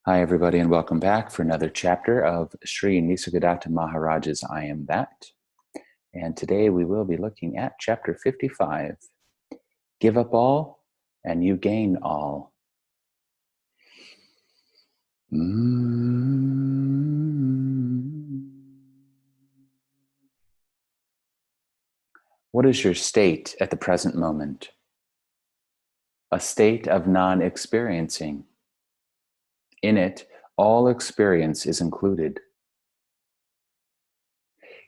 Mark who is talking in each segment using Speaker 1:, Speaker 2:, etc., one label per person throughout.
Speaker 1: Hi, everybody, and welcome back for another chapter of Sri Nisargadatta Maharaj's I Am That. And today we will be looking at chapter 55, Give Up All and You Gain All. What is your state at the present moment? A state of non-experiencing. In it, all experience is included.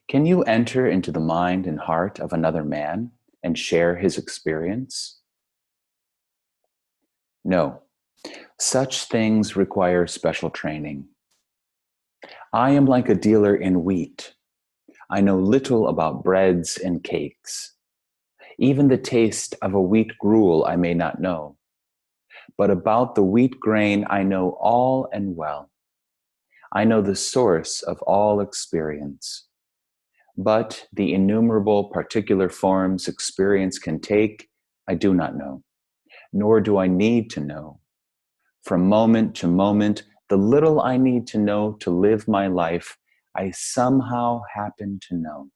Speaker 1: Can you enter into the mind and heart of another man and share his experience? No. Such things require special training. I am like a dealer in wheat. I know little about breads and cakes. Even the taste of a wheat gruel I may not know. But about the wheat grain I know all and well. I know the source of all experience. But the innumerable particular forms experience can take, I do not know, nor do I need to know. From moment to moment, the little I need to know to live my life, I somehow happen to know.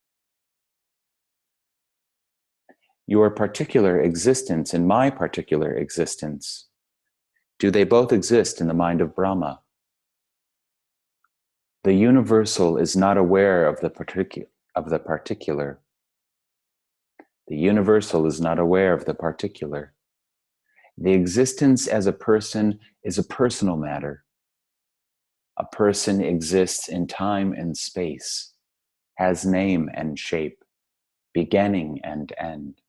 Speaker 1: Your particular existence and my particular existence, do they both exist in the mind of Brahma? The universal is not aware of the particular. The universal is not aware of the particular. The existence as a person is a personal matter. A person exists in time and space, has name and shape, beginning and end.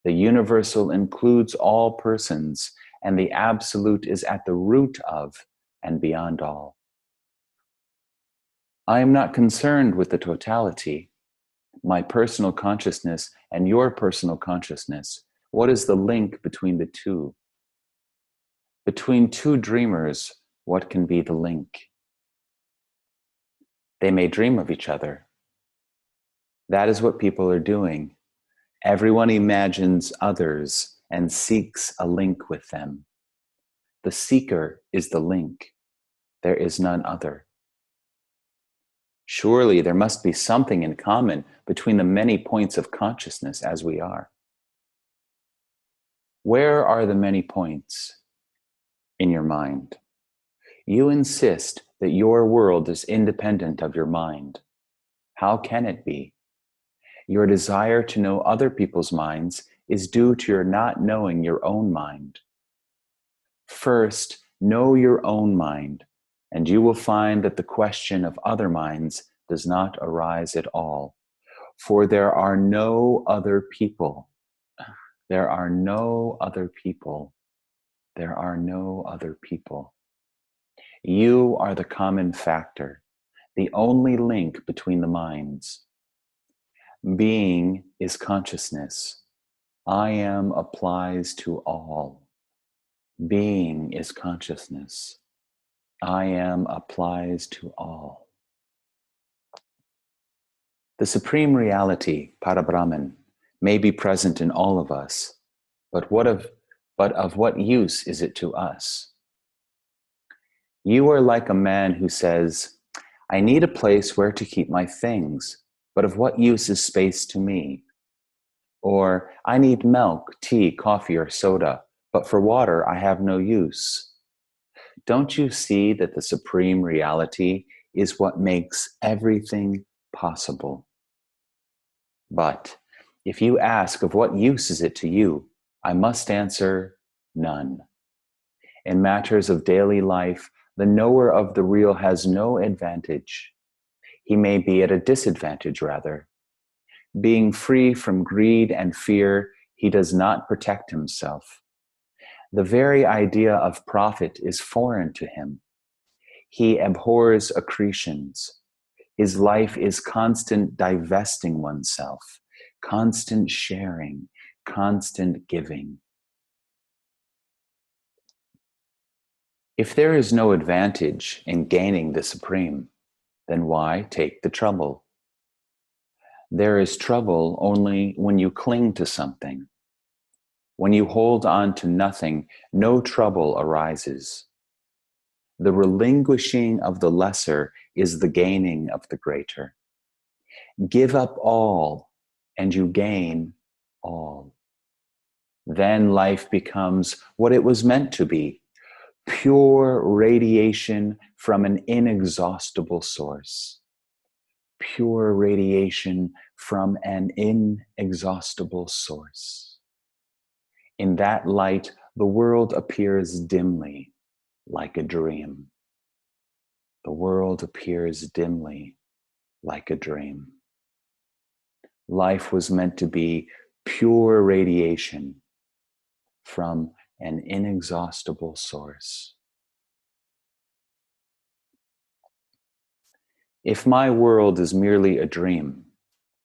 Speaker 1: The universal includes all persons, and the absolute is at the root of and beyond all. I am not concerned with the totality, my personal consciousness and your personal consciousness. What is the link between the two? Between two dreamers, what can be the link? They may dream of each other. That is what people are doing. Everyone imagines others and seeks a link with them. The seeker is the link. There is none other. Surely there must be something in common between the many points of consciousness as we are. Where are the many points? In your mind. You insist that your world is independent of your mind. How can it be? Your desire to know other people's minds is due to your not knowing your own mind. First, know your own mind, and you will find that the question of other minds does not arise at all. For there are no other people. There are no other people. There are no other people. You are the common factor, the only link between the minds. Being is consciousness. I am applies to all. Being is consciousness. I am applies to all. The supreme reality, Parabrahman, may be present in all of us, but of what use is it to us? You are like a man who says, I need a place where to keep my things, but of what use is space to me? Or, I need milk, tea, coffee, or soda, but for water I have no use. Don't you see that the supreme reality is what makes everything possible? But if you ask of what use is it to you, I must answer none. In matters of daily life, the knower of the real has no advantage. He may be at a disadvantage, rather. Being free from greed and fear, he does not protect himself. The very idea of profit is foreign to him. He abhors accretions. His life is constant divesting oneself, constant sharing, constant giving. If there is no advantage in gaining the supreme, then why take the trouble? There is trouble only when you cling to something. When you hold on to nothing, no trouble arises. The relinquishing of the lesser is the gaining of the greater. Give up all, and you gain all. Then life becomes what it was meant to be, pure radiation from an inexhaustible source. Pure radiation from an inexhaustible source. In that light, the world appears dimly, like a dream. The world appears dimly, like a dream. Life was meant to be pure radiation from an inexhaustible source. If my world is merely a dream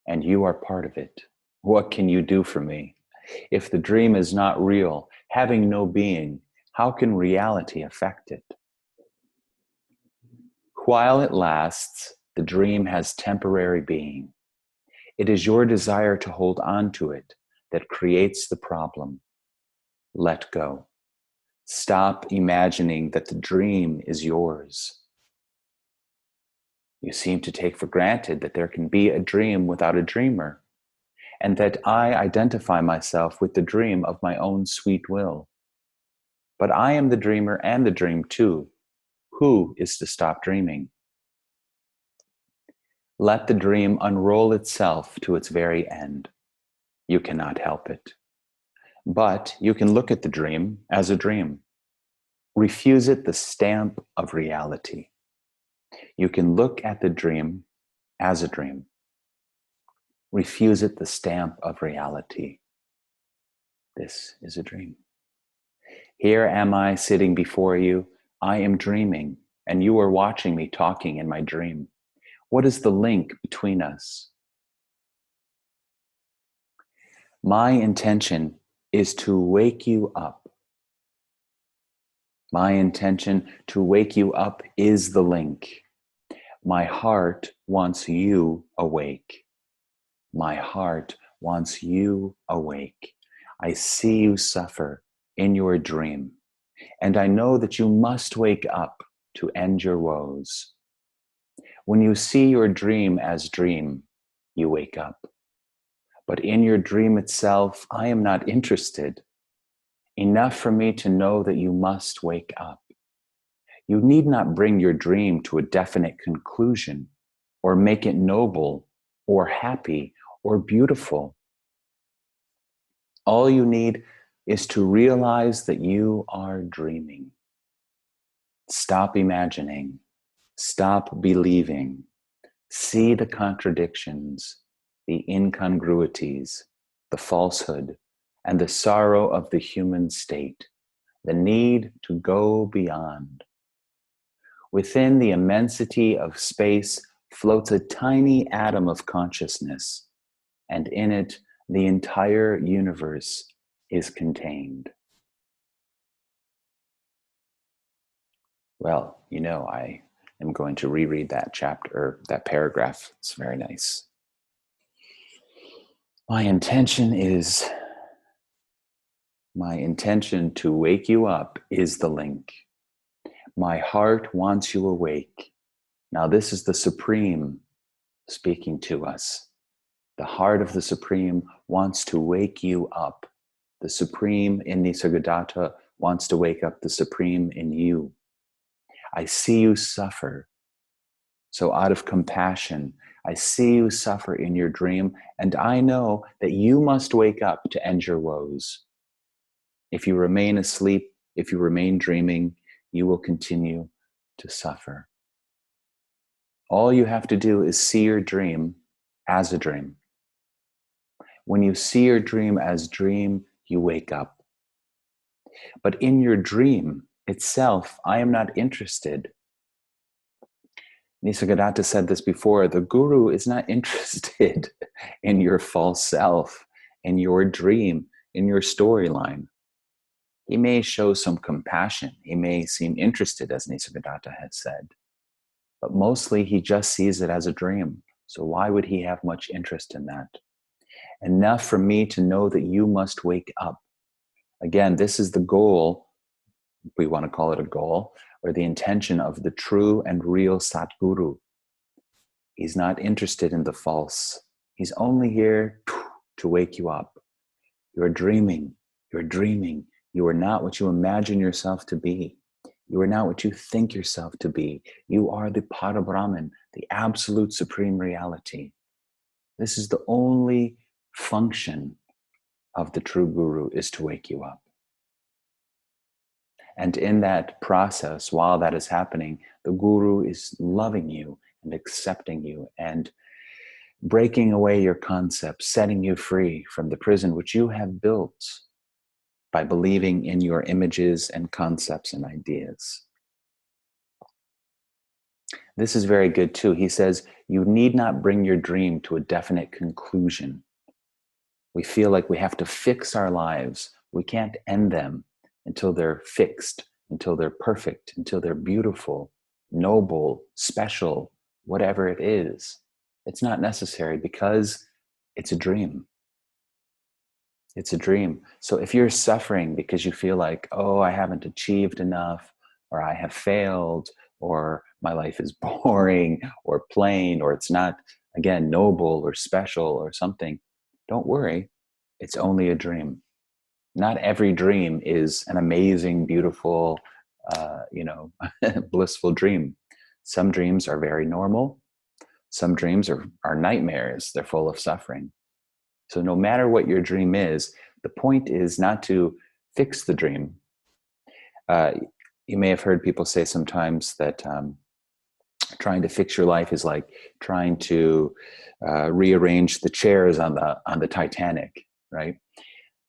Speaker 1: and you are part of it, what can you do for me? If the dream is not real, having no being, how can reality affect it? While it lasts, the dream has temporary being. It is your desire to hold on to it that creates the problem. Let go. Stop imagining that the dream is yours. You seem to take for granted that there can be a dream without a dreamer, and that I identify myself with the dream of my own sweet will. But I am the dreamer and the dream too. Who is to stop dreaming? Let the dream unroll itself to its very end. You cannot help it. But you can look at the dream as a dream. Refuse it the stamp of reality. You can look at the dream as a dream. Refuse it the stamp of reality. This is a dream. Here am I sitting before you. I am dreaming, and you are watching me talking in my dream. What is the link between us? My intention is to wake you up. My intention to wake you up is the link. My heart wants you awake. My heart wants you awake. I see you suffer in your dream, and I know that you must wake up to end your woes. When you see your dream as dream, you wake up. But in your dream itself, I am not interested. Enough for me to know that you must wake up. You need not bring your dream to a definite conclusion or make it noble or happy or beautiful. All you need is to realize that you are dreaming. Stop imagining. Stop believing. See the contradictions, the incongruities, the falsehood, and the sorrow of the human state, the need to go beyond. Within the immensity of space floats a tiny atom of consciousness, and in it, the entire universe is contained. Well, I am going to reread that chapter, or that paragraph. It's very nice. My intention to wake you up is the link. My heart wants you awake. Now, this is the Supreme speaking to us. The heart of the Supreme wants to wake you up. The Supreme in Nisargadatta wants to wake up the Supreme in you. I see you suffer. So out of compassion, I see you suffer in your dream, and I know that you must wake up to end your woes. If you remain asleep, if you remain dreaming, you will continue to suffer. All you have to do is see your dream as a dream. When you see your dream as dream, you wake up. But in your dream itself, I am not interested. Nisargadatta said this before, the guru is not interested in your false self, in your dream, in your storyline. He may show some compassion. He may seem interested, as Nisargadatta has said. But mostly he just sees it as a dream. So why would he have much interest in that? Enough for me to know that you must wake up. Again, this is the goal if we want to call it a goal, or the intention of the true and real Satguru. He's not interested in the false. He's only here to wake you up. You're dreaming. You're dreaming. You are not what you imagine yourself to be. You are not what you think yourself to be. You are the Parabrahman, the absolute supreme reality. This is the only function of the true guru, is to wake you up. And in that process, while that is happening, the guru is loving you and accepting you and breaking away your concepts, setting you free from the prison which you have built by believing in your images and concepts and ideas. This is very good too. He says, you need not bring your dream to a definite conclusion. We feel like we have to fix our lives. We can't end them until they're fixed, until they're perfect, until they're beautiful, noble, special, whatever it is. It's not necessary because it's a dream. It's a dream. So if you're suffering because you feel like, oh, I haven't achieved enough, or I have failed, or my life is boring or plain, or it's not, again, noble or special or something, don't worry. It's only a dream. Not every dream is an amazing, beautiful, blissful dream. Some dreams are very normal. Some dreams are nightmares. They're full of suffering. So no matter what your dream is, the point is not to fix the dream. You may have heard people say sometimes that trying to fix your life is like trying to rearrange the chairs on the Titanic, right?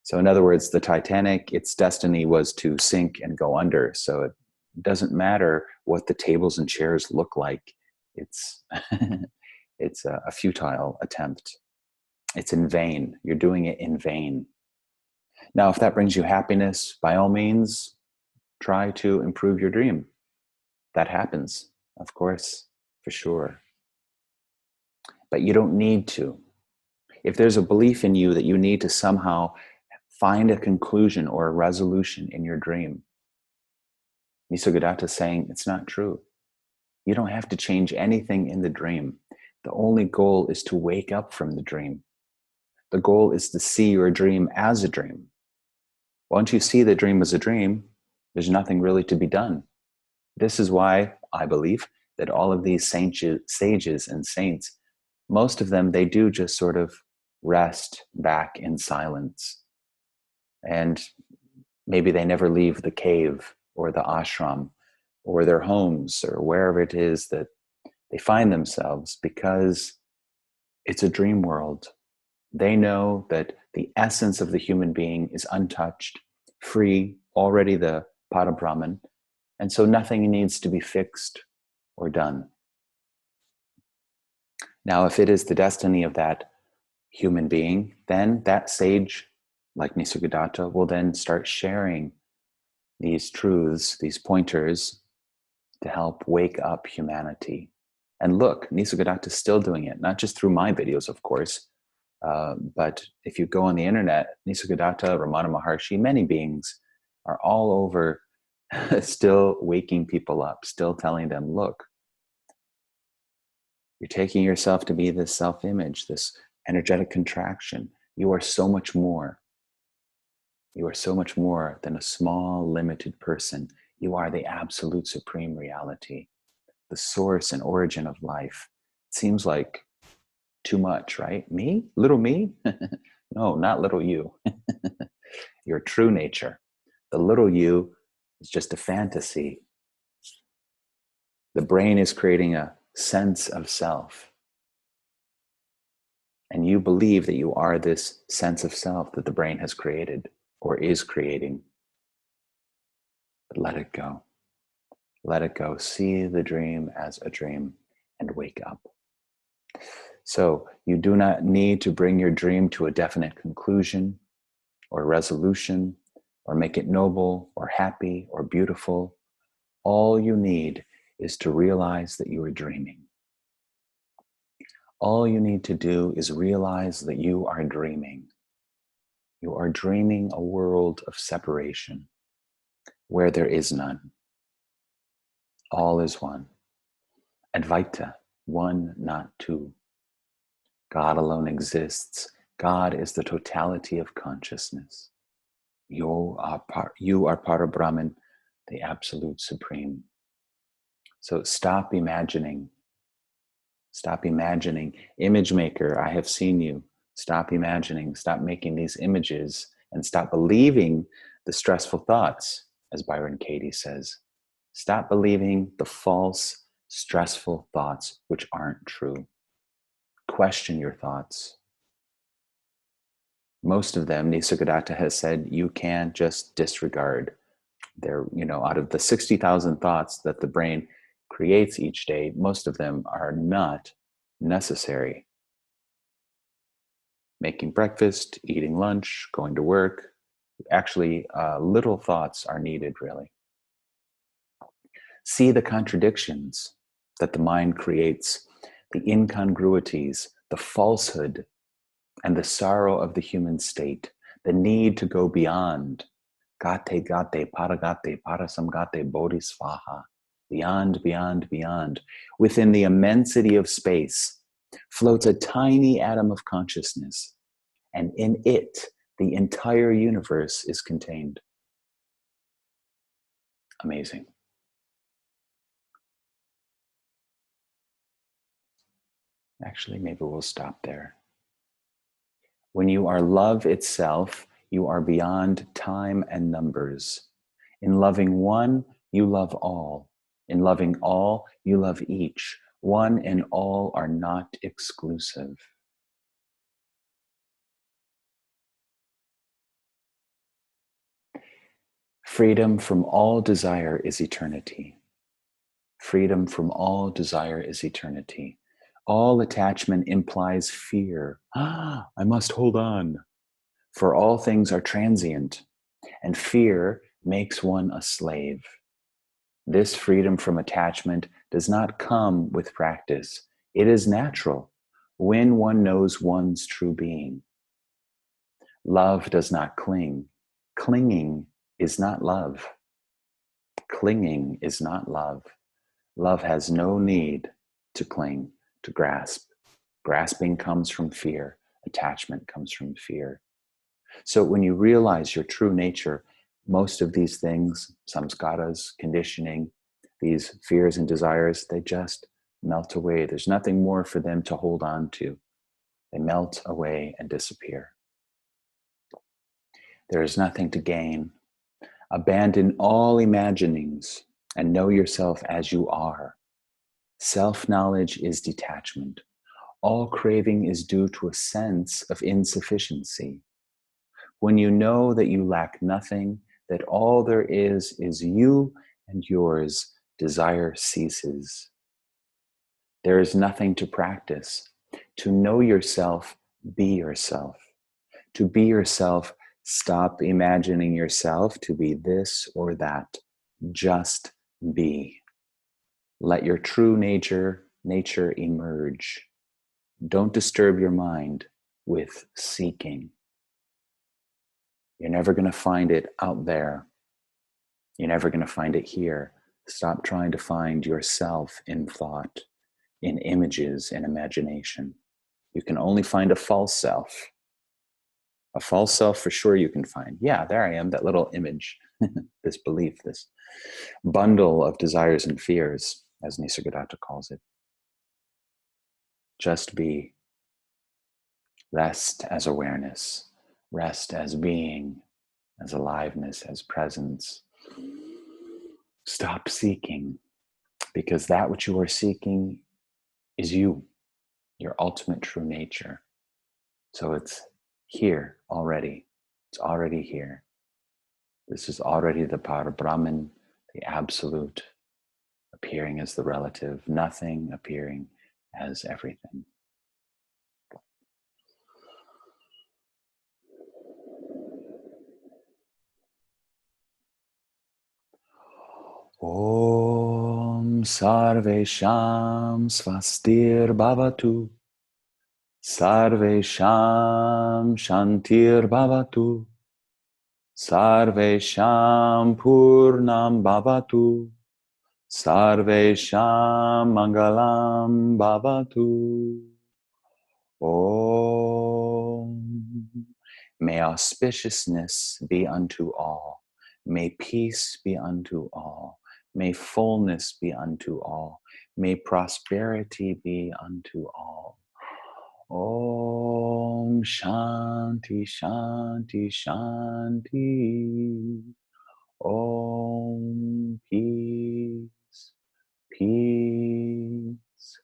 Speaker 1: So in other words, the Titanic, its destiny was to sink and go under. So it doesn't matter what the tables and chairs look like. It's it's a futile attempt. It's in vain. You're doing it in vain. Now, if that brings you happiness, by all means, try to improve your dream. That happens, of course, for sure. But you don't need to. If there's a belief in you that you need to somehow find a conclusion or a resolution in your dream, Nisargadatta is saying it's not true. You don't have to change anything in the dream. The only goal is to wake up from the dream. The goal is to see your dream as a dream. Once you see the dream as a dream, there's nothing really to be done. This is why I believe that all of these sages and saints, most of them, they do just sort of rest back in silence. And maybe they never leave the cave or the ashram or their homes or wherever it is that they find themselves, because it's a dream world. They know that the essence of the human being is untouched, free, already the Parabrahman, and so nothing needs to be fixed or done. Now, if it is the destiny of that human being, then that sage, like Nisargadatta, will then start sharing these truths, these pointers, to help wake up humanity. And look, Nisargadatta is still doing it, not just through my videos, of course, but if you go on the internet, Nisargadatta, Ramana Maharshi, many beings are all over still waking people up, still telling them, look, you're taking yourself to be this self-image, this energetic contraction. You are so much more. You are so much more than a small, limited person. You are the absolute supreme reality, the source and origin of life. It seems like too much, right? Me? Little me? No, not little you. Your true nature. The little you is just a fantasy. The brain is creating a sense of self. And you believe that you are this sense of self that the brain has created or is creating. But let it go. Let it go. See the dream as a dream and wake up. So you do not need to bring your dream to a definite conclusion or resolution or make it noble or happy or beautiful. All you need is to realize that you are dreaming. All you need to do is realize that you are dreaming. You are dreaming a world of separation. where there is none. All is one. Advaita, one, not two. God alone exists. God is the totality of consciousness. You are Parabrahman, the Absolute Supreme. So stop imagining. Stop imagining. Image maker, I have seen you. Stop imagining. Stop making these images and stop believing the stressful thoughts, as Byron Katie says. Stop believing the false, stressful thoughts which aren't true. Question your thoughts. Most of them, Nisargadatta has said, you can just disregard. They're, out of the 60,000 thoughts that the brain creates each day, most of them are not necessary. Making breakfast, eating lunch, going to work, actually, little thoughts are needed, really. See the contradictions that the mind creates, the incongruities, the falsehood, and the sorrow of the human state, the need to go beyond. Gate, paragate, parasamgate, bodhisvaha. Beyond, beyond, beyond. Within the immensity of space floats a tiny atom of consciousness, and in it, the entire universe is contained. Amazing. Actually, maybe we'll stop there. When you are love itself, you are beyond time and numbers. In loving one, you love all. In loving all, you love each. One and all are not exclusive. Freedom from all desire is eternity. Freedom from all desire is eternity. All attachment implies fear. I must hold on. For all things are transient, and fear makes one a slave. This freedom from attachment does not come with practice. It is natural when one knows one's true being. Love does not cling. Clinging is not love. Clinging is not love. Love has no need to cling, to grasp. Grasping comes from fear. Attachment comes from fear. So when you realize your true nature, most of these things, samskaras, conditioning, these fears and desires, they just melt away. There's nothing more for them to hold on to. They melt away and disappear. There is nothing to gain. Abandon all imaginings and know yourself as you are. Self-knowledge is detachment. All craving is due to a sense of insufficiency. When you know that you lack nothing, that all there is you and yours, desire ceases. There is nothing to practice. To know yourself, be yourself. To be yourself, stop imagining yourself to be this or that. Just be. Let your true nature emerge. Don't disturb your mind with seeking. You're never going to find it out there. You're never going to find it here. Stop trying to find yourself in thought, in images, in imagination. You can only find a false self. A false self for sure you can find. Yeah, there I am, that little image, this belief, this bundle of desires and fears, as Nisargadatta calls it. Just be. Rest as awareness. Rest as being, as aliveness, as presence. Stop seeking, because that which you are seeking is you, your ultimate true nature. So it's here already. It's already here. This is already the Parabrahman, the absolute, appearing as the relative, nothing appearing as everything. Om Sarvesham Svastir Bhavatu. Sarvesham Shantir Bhavatu. Sarvesham Purnam Bhavatu. Sarvesham Mangalam Bhavatu. Om. May auspiciousness be unto all. May peace be unto all. May fullness be unto all. May prosperity be unto all. Om Shanti Shanti Shanti. Om Peace Peace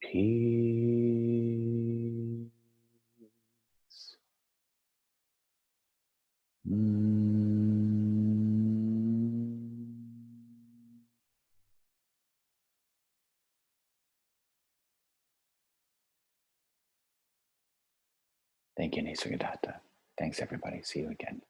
Speaker 1: Peace. Thank you, Nisargadatta. Thanks, everybody. See you again.